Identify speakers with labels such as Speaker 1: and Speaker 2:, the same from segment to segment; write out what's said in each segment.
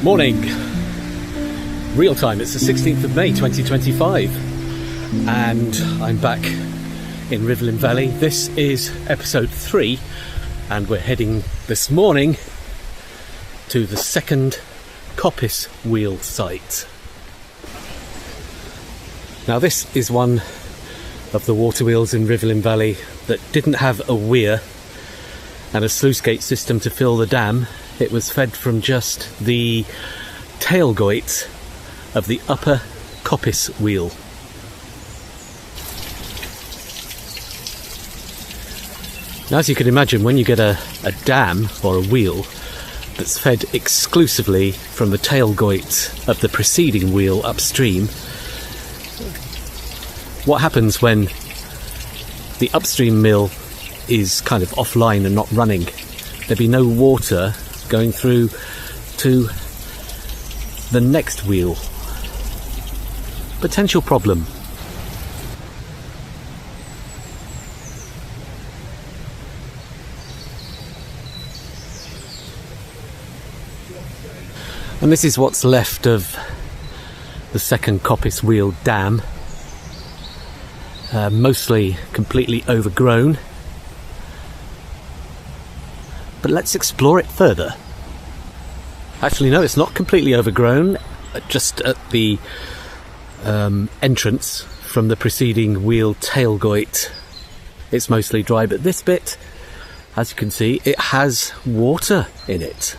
Speaker 1: Morning, real time. It's the 16th of May 2025 and I'm back in Rivelin Valley. This is episode 3 and we're heading this morning to the Second Coppice Wheel site. Now this is one of the water wheels in Rivelin Valley that didn't have a weir and a sluice gate system to fill the dam. It was fed from just the tailgoit of the upper coppice wheel. Now, as you can imagine, when you get a dam or a wheel that's fed exclusively from the tailgoit of the preceding wheel upstream, what happens when the upstream mill is kind of offline and not running? There'd be no water going through to the next wheel. Potential problem. And this is what's left of the Second Coppice Wheel dam. Mostly completely overgrown. But let's explore it further. Actually, no, it's not completely overgrown. Just at the entrance from the preceding wheel tailgoit, it's mostly dry. But this bit, as you can see, it has water in it.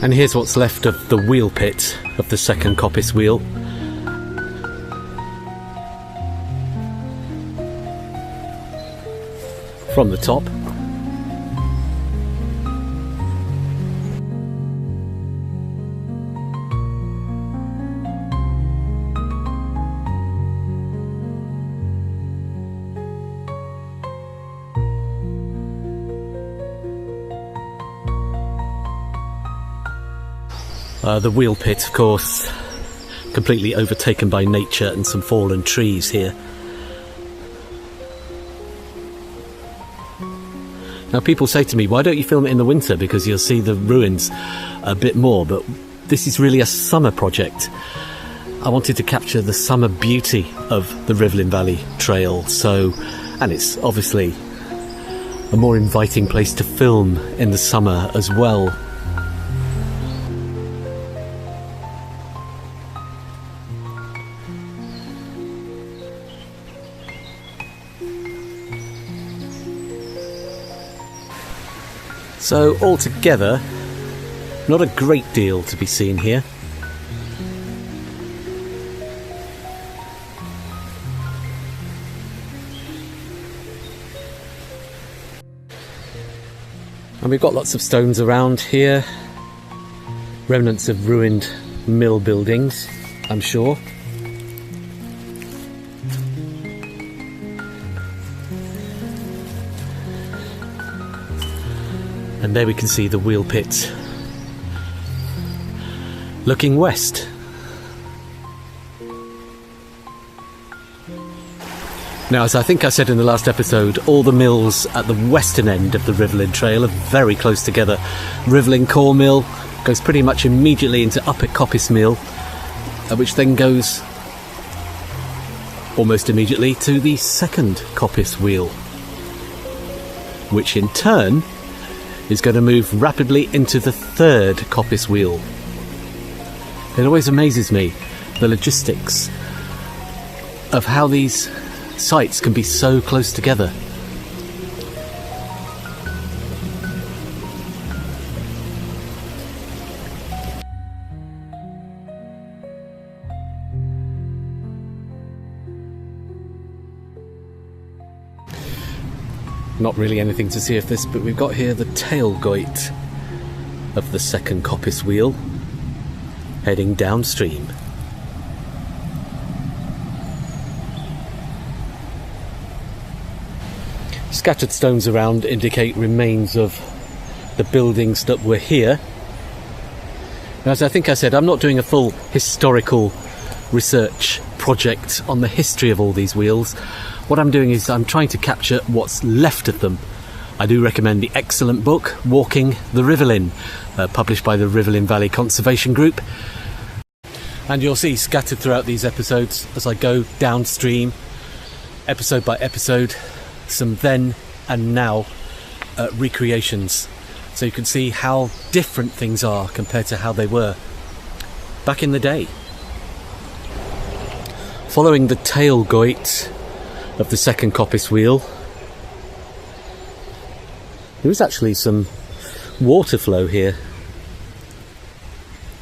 Speaker 1: And here's what's left of the wheel pit of the Second Coppice Wheel. From the top. The wheel pit, of course, completely overtaken by nature and some fallen trees here. Now people say to me, why don't you film it in the winter, because you'll see the ruins a bit more, but this is really a summer project. I wanted to capture the summer beauty of the Rivelin Valley Trail, and it's obviously a more inviting place to film in the summer as well. So altogether, not a great deal to be seen here. And we've got lots of stones around here, remnants of ruined mill buildings, I'm sure. And there we can see the wheel pit looking west. Now, as I think I said in the last episode, all the mills at the western end of the Rivelin Trail are very close together. Rivelin Core Mill goes pretty much immediately into Upper Coppice Mill, which then goes almost immediately to the Second Coppice Wheel, which in turn is going to move rapidly into the Third Coppice Wheel. It always amazes me, the logistics of how these sites can be so close together. Not really anything to see of this, but we've got here the tailgate of the Second Coppice Wheel heading downstream. Scattered stones around indicate remains of the buildings that were here. Now, as I think I said, I'm not doing a full historical research project on the history of all these wheels. What I'm doing is I'm trying to capture what's left of them. I do recommend the excellent book Walking the Rivelin, published by the Rivelin Valley Conservation Group. And you'll see scattered throughout these episodes as I go downstream, episode by episode, some then and now recreations, so you can see how different things are compared to how they were back in the day. Following the tailgate of the Second Coppice Wheel, there is actually some water flow here,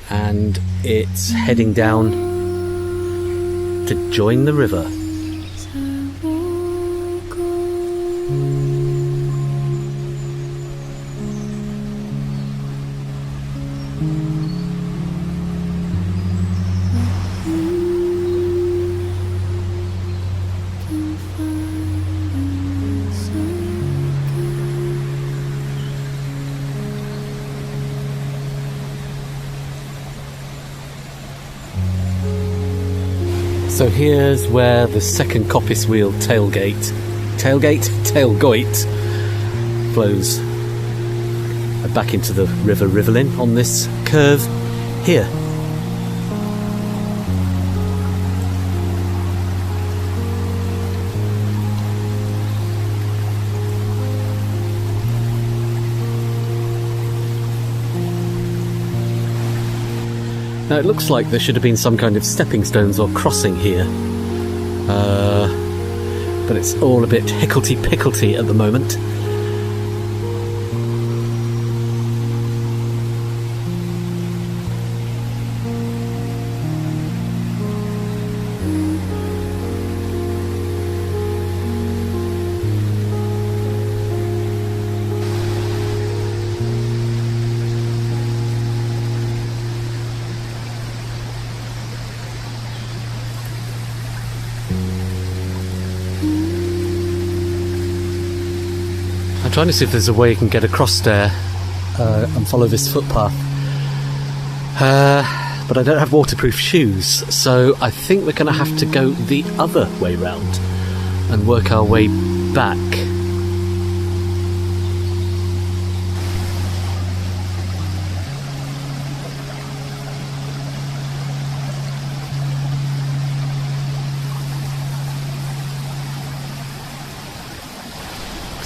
Speaker 1: and it's heading down to join the river. So here's where the Second Coppice Wheel tailgate flows back into the River Rivelin on this curve here. Now it looks like there should have been some kind of stepping stones or crossing here, but it's all a bit hicklety-picklety at the moment. I'm trying to see if there's a way you can get across there and follow this footpath, but I don't have waterproof shoes, so I think we're going to have to go the other way round and work our way back.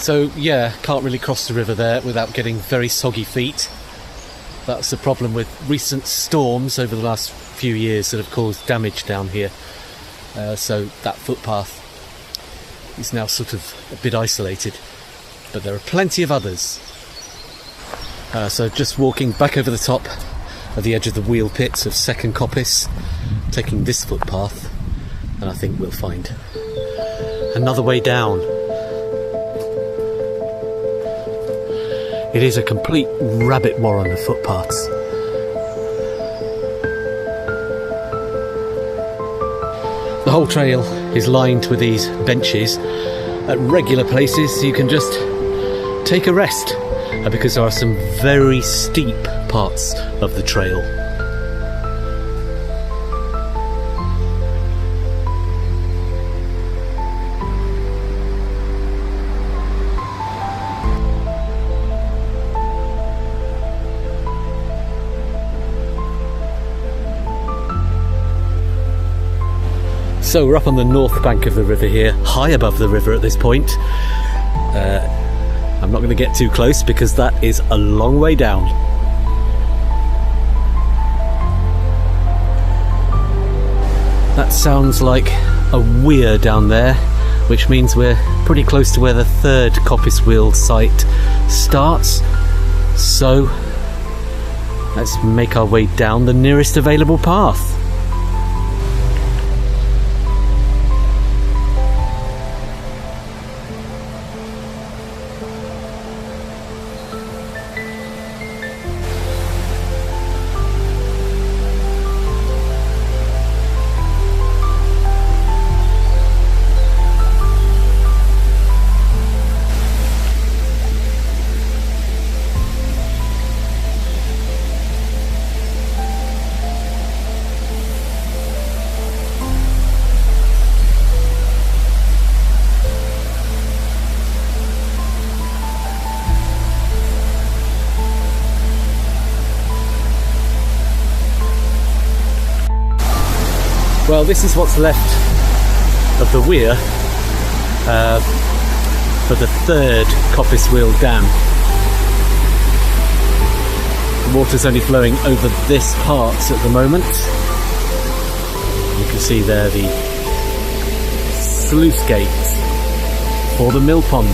Speaker 1: So yeah, can't really cross the river there without getting very soggy feet. That's the problem with recent storms over the last few years that have caused damage down here. So that footpath is now sort of a bit isolated, but there are plenty of others. So just walking back over the top at the edge of the wheel pits of Second Coppice, taking this footpath, and I think we'll find another way down. It is a complete rabbit warren of footpaths. The whole trail is lined with these benches. At regular places you can just take a rest, because there are some very steep parts of the trail. So we're up on the north bank of the river here, high above the river at this point. I'm not going to get too close because that is a long way down. That sounds like a weir down there, which means we're pretty close to where the third Coppice Wheel site starts. So let's make our way down the nearest available path. Well, this is what's left of the weir for the third Coppice Wheel Dam. The water's only flowing over this part at the moment. You can see there the sluice gate for the mill pond.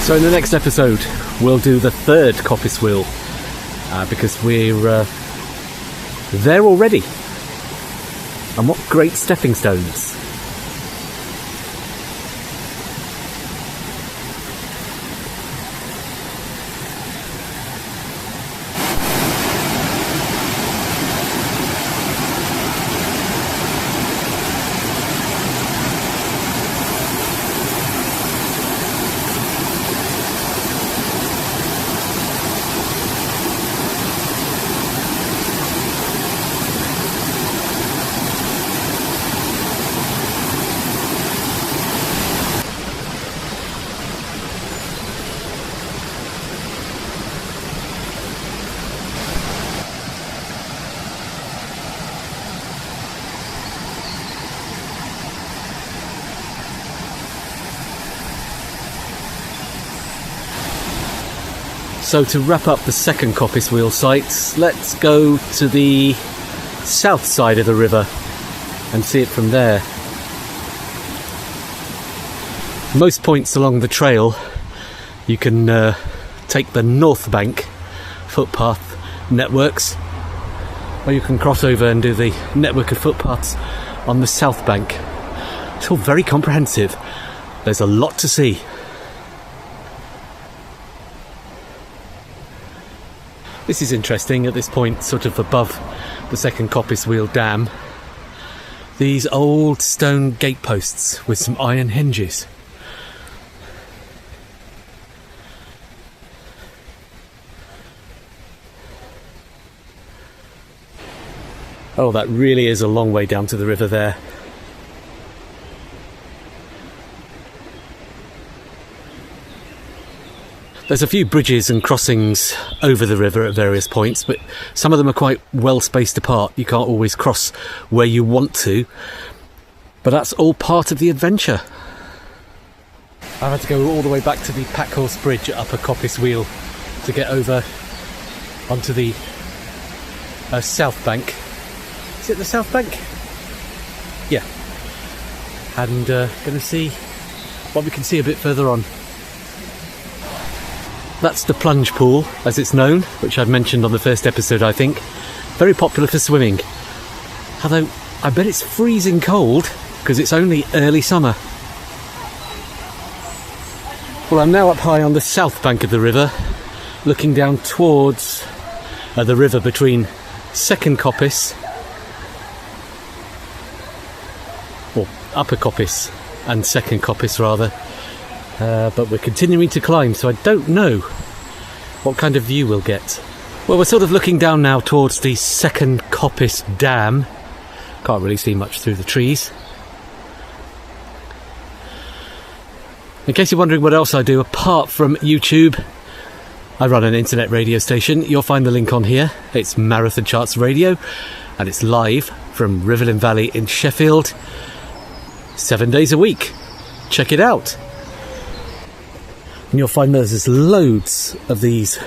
Speaker 1: So in the next episode we'll do the third Coppice Wheel because we're there already. And what great stepping stones. So to wrap up the second Coppice Wheel site, let's go to the south side of the river and see it from there. Most points along the trail you can take the north bank footpath networks, or you can cross over and do the network of footpaths on the south bank. It's all very comprehensive. There's a lot to see. This is interesting at this point, sort of above the second Coppice Wheel Dam. These old stone gateposts with some iron hinges. Oh, that really is a long way down to the river there. There's a few bridges and crossings over the river at various points, but some of them are quite well spaced apart. You can't always cross where you want to, but that's all part of the adventure. I've had to go all the way back to the Packhorse Bridge at Upper Coppice Wheel to get over onto the south bank. Is it the south bank? Yeah. And going to see what we can see a bit further on. That's the plunge pool, as it's known, which I've mentioned on the first episode, I think. Very popular for swimming. Although, I bet it's freezing cold, because it's only early summer. Well, I'm now up high on the south bank of the river, looking down towards the river between Second Coppice, or Upper Coppice, and Second Coppice rather. But we're continuing to climb, so I don't know what kind of view we'll get. Well, we're sort of looking down now towards the Second Coppice Dam. Can't really see much through the trees. In case you're wondering what else I do apart from YouTube, I run an internet radio station. You'll find the link on here. It's Marathon Charts Radio, and it's live from Rivelin Valley in Sheffield, 7 days a week. Check it out. And you'll find there's loads of these,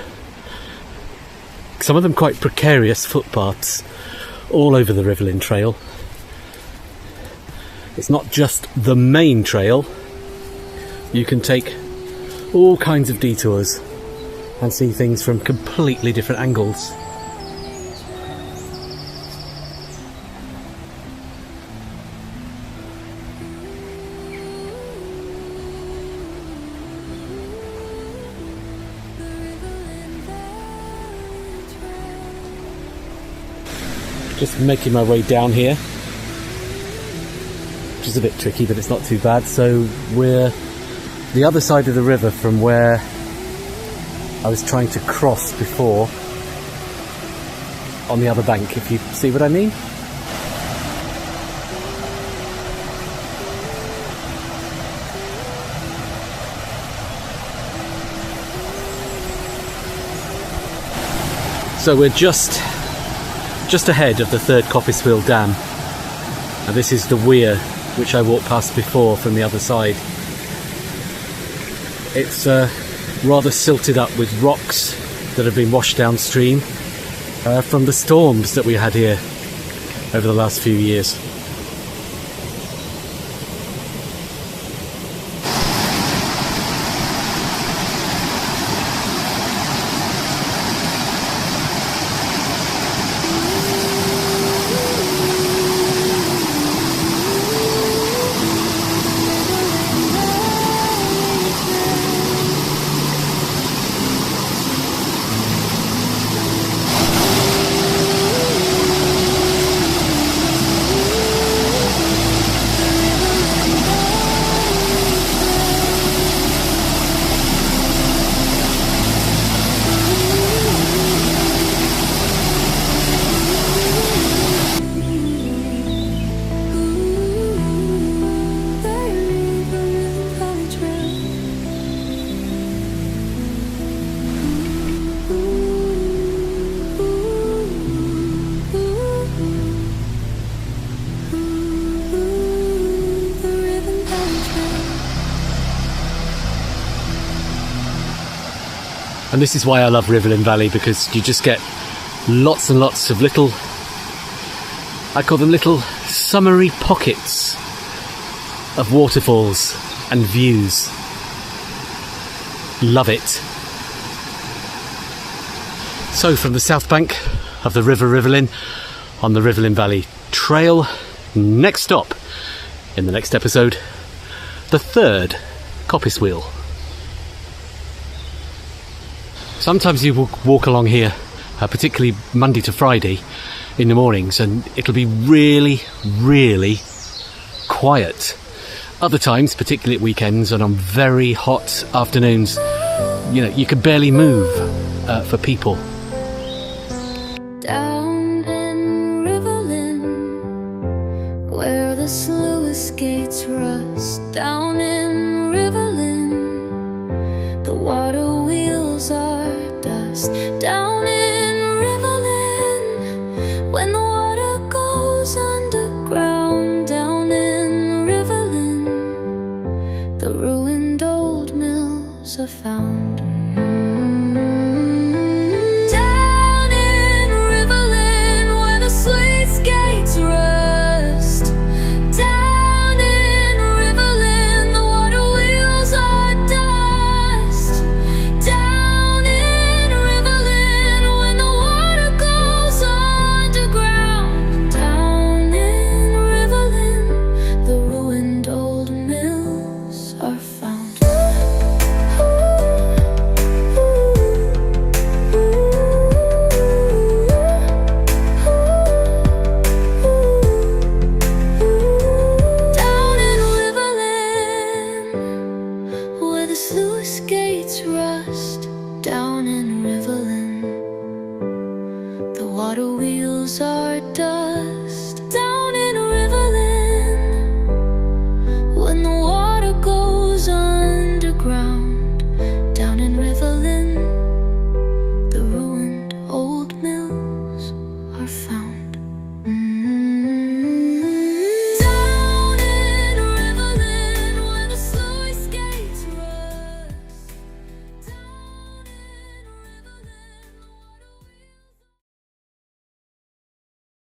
Speaker 1: some of them quite precarious footpaths all over the Rivelin Trail. It's not just the main trail. You can take all kinds of detours and see things from completely different angles. Just making my way down here, which is a bit tricky, but it's not too bad. So we're the other side of the river from where I was trying to cross before, on the other bank, if you see what I mean. So we're just ahead of the third Coppice Wheel Dam, and this is the weir which I walked past before from the other side. It's rather silted up with rocks that have been washed downstream from the storms that we had here over the last few years. And this is why I love Rivelin Valley, because you just get lots and lots of little, I call them little summery pockets of waterfalls and views. Love it. So from the south bank of the River Rivelin on the Rivelin Valley Trail, next stop in the next episode, the third Coppice Wheel. Sometimes you walk along here, particularly Monday to Friday in the mornings, and it'll be really, really quiet. Other times, particularly at weekends and on very hot afternoons, you can barely move for people.
Speaker 2: Down in Rivelin, where the sluice gates rust, down in Rivelin, the water wheel The water wheels are dust.